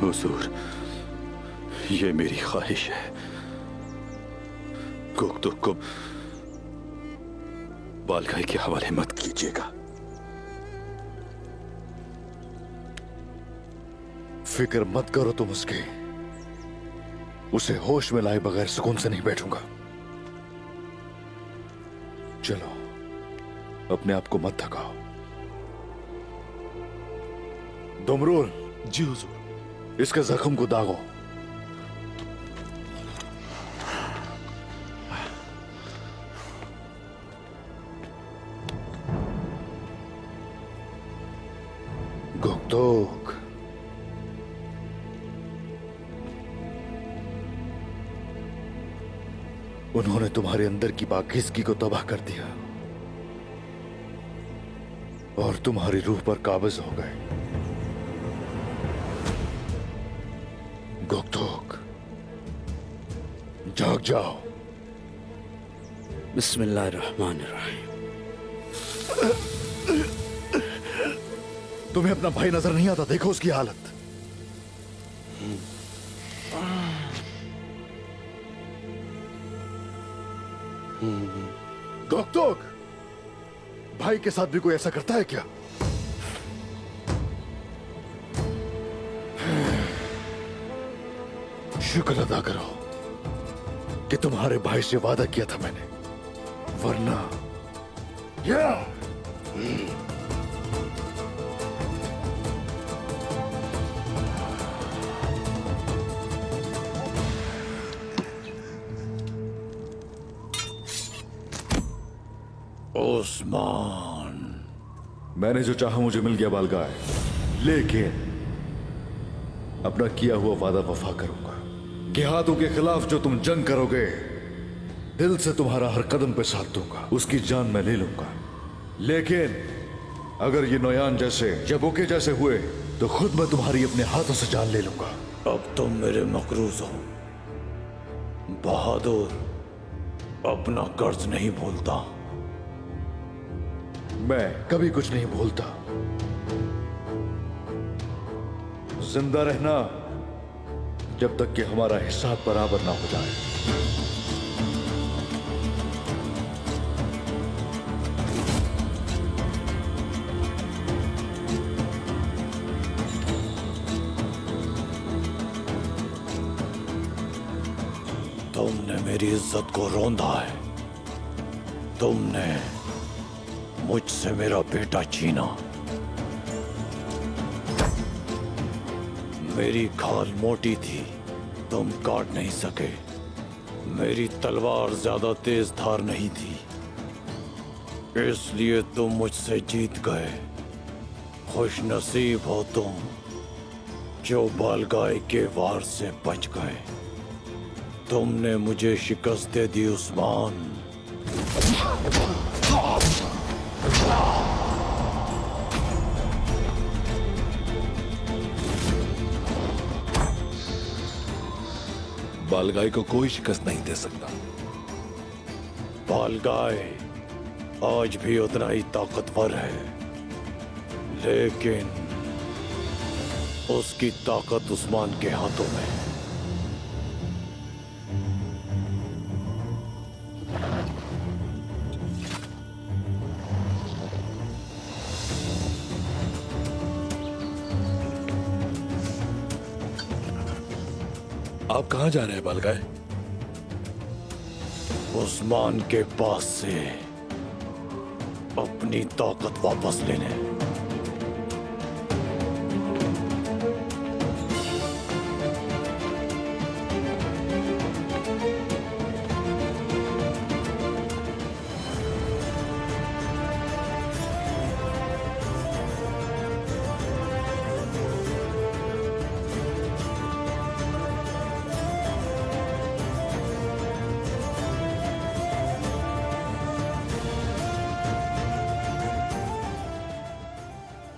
हुजूर, ये मेरी ख्वाहिश है, गोकतुक को बालगाई के हवाले मत कीजिएगा। फिक्र मत करो तुम उसके, उसे होश में लाए बगैर सुकून से नहीं बैठूंगा। चलो, अपने आप को मत थकाओ। दुमरुल। जी हुजूर। इसके जख्म को दागो। गोकतुक, उन्होंने तुम्हारे अंदर की पाकीज़गी को तबाह कर दिया और तुम्हारी रूह पर काबिज हो गए। गोकतुक, जाग जाओ। बिस्मिल्लाहिर्रहमानिर्रहीम। तुम्हें अपना भाई नजर नहीं आता? देखो उसकी हालत। गोकतुक, भाई के साथ भी कोई ऐसा करता है क्या? शुक्र अदा करो कि तुम्हारे भाई से वादा किया था मैंने, वरना उस्मान, मैंने जो चाहा मुझे मिल गया बालगाय, लेकिन अपना किया हुआ वादा वफा करूंगा कि हाथों के खिलाफ जो तुम जंग करोगे, दिल से तुम्हारा हर कदम पे साथ दूंगा, उसकी जान मैं ले लूंगा। लेकिन अगर ये नोयान जैसे या बोके जैसे हुए तो खुद मैं तुम्हारी अपने हाथों से जान ले लूंगा। अब तुम मेरे मकरूज हो। बहादुर अपना कर्ज नहीं भूलता। मैं कभी कुछ नहीं भूलता। जिंदा रहना जब तक कि हमारा हिसाब बराबर ना हो जाए। तुमने मेरी इज्जत को रौंदा है। तुमने मुझसे मेरा बेटा छीना। मेरी खाल मोटी थी, तुम काट नहीं सके। मेरी तलवार ज्यादा तेज धार नहीं थी, इसलिए तुम मुझसे जीत गए। खुश नसीब हो तुम जो बालगाय के वार से बच गए। तुमने मुझे शिकस्त दे दी उस्मान। बालगाय को कोई शिकस्त नहीं दे सकता। बालगाय आज भी उतना ही ताकतवर है, लेकिन उसकी ताकत उस्मान के हाथों में है। आप कहां जा रहे हैं बालगाय? उस्मान के पास से अपनी ताकत वापस लेने।